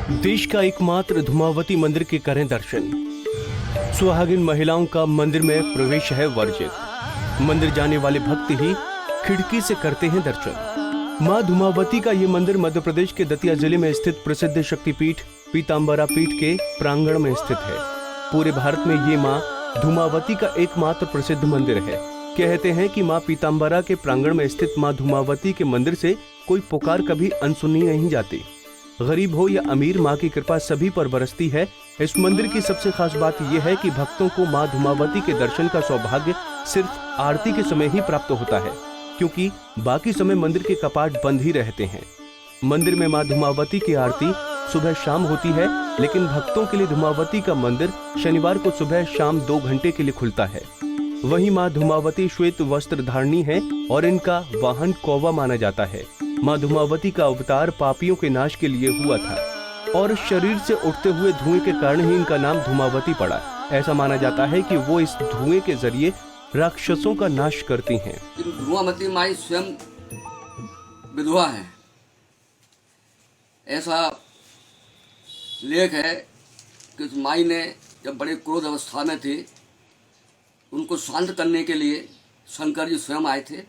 देश का एकमात्र धूमावती मंदिर के करें दर्शन। सुहागिन महिलाओं का मंदिर में प्रवेश है वर्जित। मंदिर जाने वाले भक्त ही खिड़की से करते हैं दर्शन। मां धूमावती का ये मंदिर मध्य प्रदेश के दतिया जिले में स्थित प्रसिद्ध शक्तिपीठ पीताम्बरा पीठ के प्रांगण में स्थित है। पूरे भारत में ये मां धूमावती का एकमात्र प्रसिद्ध मंदिर है। कहते हैं कि मां पीताम्बरा के प्रांगण में स्थित मां धूमावती के मंदिर से कोई पुकार कभी अनसुनी नहीं जाती। गरीब हो या अमीर, मां की कृपा सभी पर बरसती है। इस मंदिर की सबसे खास बात यह है कि भक्तों को मां धूमावती के दर्शन का सौभाग्य सिर्फ आरती के समय ही प्राप्त होता है, क्योंकि बाकी समय मंदिर के कपाट बंद ही रहते हैं। मंदिर में मां धूमावती की आरती सुबह शाम होती है, लेकिन भक्तों के लिए धूमावती का मंदिर शनिवार को सुबह शाम 2 घंटे के लिए खुलता है। वहीं मां धूमावती श्वेत वस्त्र धारणी है और इनका वाहन कौवा माना जाता है। मां धूमावती का अवतार पापियों के नाश के लिए हुआ था और शरीर से उठते हुए धुएं के कारण ही इनका नाम धूमावती पड़ा। ऐसा माना जाता है कि वो इस धुएं के जरिए राक्षसों का नाश करती हैं। धूमावती माई स्वयं विधवा है, ऐसा लेख है कि उस माई ने जब बड़े क्रोध अवस्था में थे, उनको शांत करने के लिए शंकर जी स्वयं आए थे।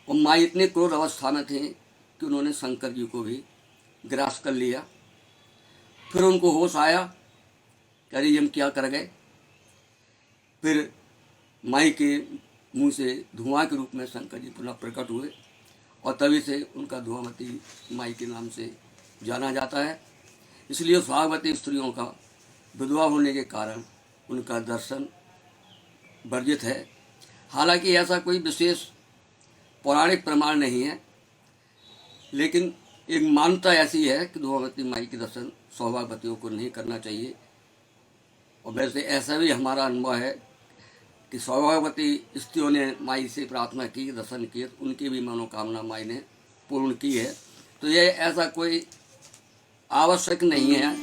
और माई इतने क्रोध अवस्था में थे कि उन्होंने शंकर जी को भी ग्रास कर लिया। फिर उनको होश आया कि अरे हम क्या कर गए। फिर माई के मुंह से धुआं के रूप में शंकर जी पुनः प्रकट हुए और तभी से उनका धूमावती माई के नाम से जाना जाता है। इसलिए सुहागवती स्त्रियों का विधवा होने के कारण उनका दर्शन वर्जित है। हालांकि ऐसा कोई विशेष पौराणिक प्रमाण नहीं है, लेकिन एक मान्यता ऐसी है कि धूमावती माई के दर्शन सौभाग्यवतियों को नहीं करना चाहिए। और वैसे ऐसा भी हमारा अनुभव है कि सौभाग्यवती स्त्रियों ने माई से प्रार्थना की, दर्शन किए, उनकी भी मनोकामना माई ने पूर्ण की है। तो ये ऐसा कोई आवश्यक नहीं है।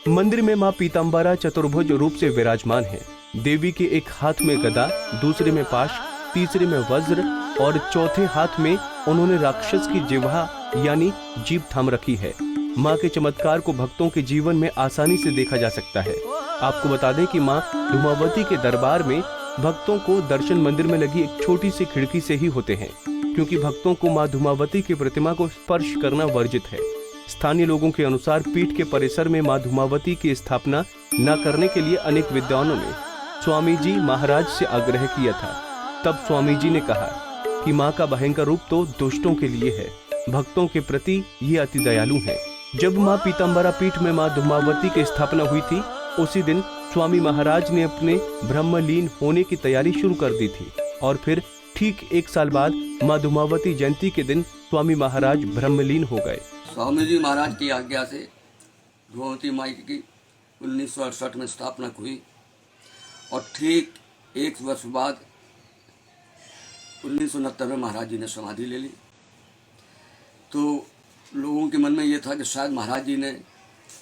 मंदिर में मां पीताम्बरा चतुर्भुज रूप से विराजमान है। देवी के एक हाथ में गदा, दूसरे में पाश, तीसरे में वज्र और चौथे हाथ में उन्होंने राक्षस की जिह्वा यानी जीभ थाम रखी है। मां के चमत्कार को भक्तों के जीवन में आसानी से देखा जा सकता है। आपको बता दें कि मां धूमावती के दरबार में भक्तों को दर्शन मंदिर में लगी एक छोटी सी खिड़की से ही होते हैं, क्योंकि भक्तों को मां धूमावती की प्रतिमा को स्पर्श करना वर्जित है। स्थानीय लोगों के अनुसार पीठ के परिसर में मां धूमावती की स्थापना न करने के लिए अनेक विद्वानों ने स्वामी जी महाराज से आग्रह किया था। तब स्वामी जी ने कहा कि मां का भयंकर रूप तो दुष्टों के लिए है, भक्तों के प्रति ये अति दयालु है। जब मां पीताम्बरा पीठ में मां धूमावती की स्थापना हुई थी, उसी दिन स्वामी महाराज ने अपने ब्रह्मलीन होने की तैयारी शुरू कर दी थी और फिर ठीक 1 साल बाद मां धूमावती जयंती के दिन स्वामी महाराज ब्रह्मलीन हो गए। स्वामी जी महाराज की आज्ञा से धूमावती माई की 1968 में स्थापना हुई और ठीक 1 वर्ष बाद 1969 में महाराज जी ने समाधि ले ली। तो लोगों के मन में ये था कि शायद महाराज जी ने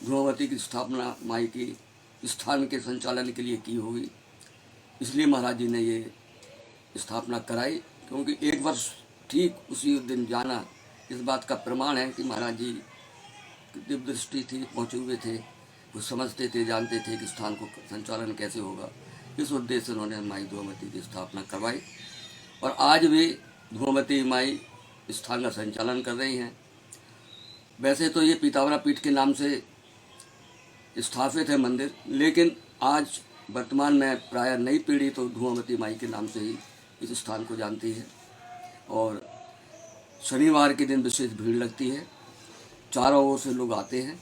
धूमावती की स्थापना माई की स्थान के संचालन के लिए की होगी, इसलिए महाराज जी ने ये स्थापना कराई। क्योंकि 1 वर्ष ठीक उसी दिन जाना इस बात का प्रमाण है कि महाराज जी की दिव्य दृष्टि थी, पहुँचे हुए थे, वो समझते थे, जानते थे कि स्थान को संचालन कैसे होगा। इस उद्देश्य से उन्होंने माई धूमावती की स्थापना करवाई और आज भी धूमावती माई स्थान का संचालन कर रही हैं। वैसे तो ये पीताम्बरा पीठ के नाम से स्थापित है मंदिर, लेकिन आज वर्तमान में प्रायः नई पीढ़ी तो धूमावती माई के नाम से ही इस स्थान को जानती है। और शनिवार के दिन विशेष भीड़ लगती है, चारों ओर से लोग आते हैं।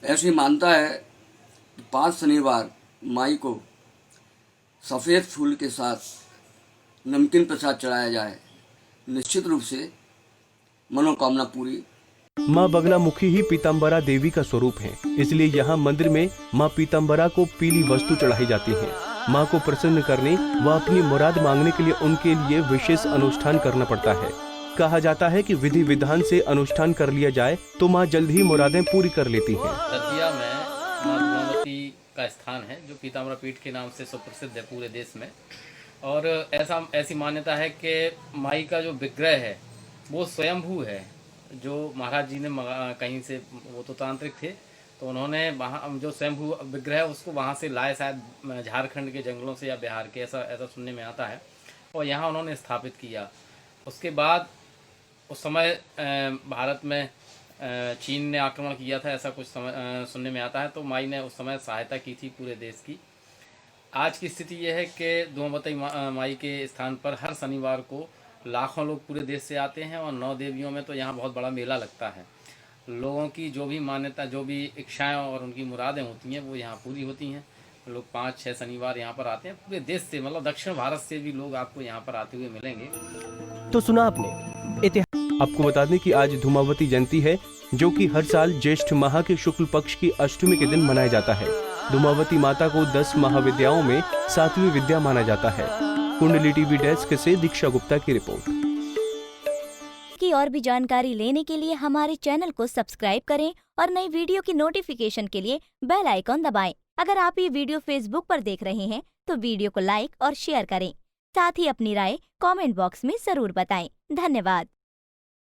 ऐसी मान्यता है कि 5 शनिवार माई को सफ़ेद फूल के साथ नमकीन प्रसाद चढ़ाया जाए, निश्चित रूप से मनोकामना पूरी। मां बगलामुखी ही पीताम्बरा देवी का स्वरूप है, इसलिए यहाँ मंदिर में मां पीताम्बरा को पीली वस्तु चढ़ाई जाती है। मां को प्रसन्न करने व अपनी मुराद मांगने के लिए उनके लिए विशेष अनुष्ठान करना पड़ता है। कहा जाता है कि विधि विधान से अनुष्ठान कर लिया जाए तो मां जल्द ही मुरादें पूरी कर लेती हैं। दतिया में मां धूमावती का स्थान है जो पीताम्बरा पीठ के नाम से सुप्रसिद्ध है पूरे देश में। और ऐसी मान्यता है कि माई का जो विग्रह है वो स्वयंभू है जो महाराज जी ने कहीं से, वो तो तांत्रिक थे, तो उन्होंने वहाँ जो स्वयंभू विग्रह है उसको वहाँ से लाए, शायद झारखंड के जंगलों से या बिहार के, ऐसा ऐसा सुनने में आता है, और यहाँ उन्होंने स्थापित किया। उसके बाद उस समय भारत में चीन ने आक्रमण किया था, ऐसा कुछ सुनने में आता है, तो माई ने उस समय सहायता की थी पूरे देश की। आज की स्थिति यह है कि धुमावती माई के स्थान पर हर शनिवार को लाखों लोग पूरे देश से आते हैं, और 9 देवियों में तो यहाँ बहुत बड़ा मेला लगता है। लोगों की जो भी मान्यता, जो भी इच्छाएं और उनकी मुरादें होती हैं वो यहाँ पूरी होती हैं। लोग 5-6 शनिवार यहाँ पर आते हैं पूरे देश से, मतलब दक्षिण भारत से भी लोग आपको यहाँ पर आते हुए मिलेंगे। तो सुना आपने इतिहास। आपको बता दें कि आज धूमावती जयंती है, जो कि हर साल ज्येष्ठ माह के शुक्ल पक्ष की अष्टमी के दिन मनाया जाता है। धूमावती माता को 10 महाविद्याओं में 7वीं विद्या माना जाता है। कुंडली टीवी डेस्क से दीक्षा गुप्ता की रिपोर्ट। की और भी जानकारी लेने के लिए हमारे चैनल को सब्सक्राइब करें और नई वीडियो की नोटिफिकेशन के लिए बेल आइकॉन दबाएं। अगर आप ये वीडियो फेसबुक पर देख रहे हैं तो वीडियो को लाइक और शेयर करें। साथ ही अपनी राय कमेंट बॉक्स में जरूर बताएं। धन्यवाद।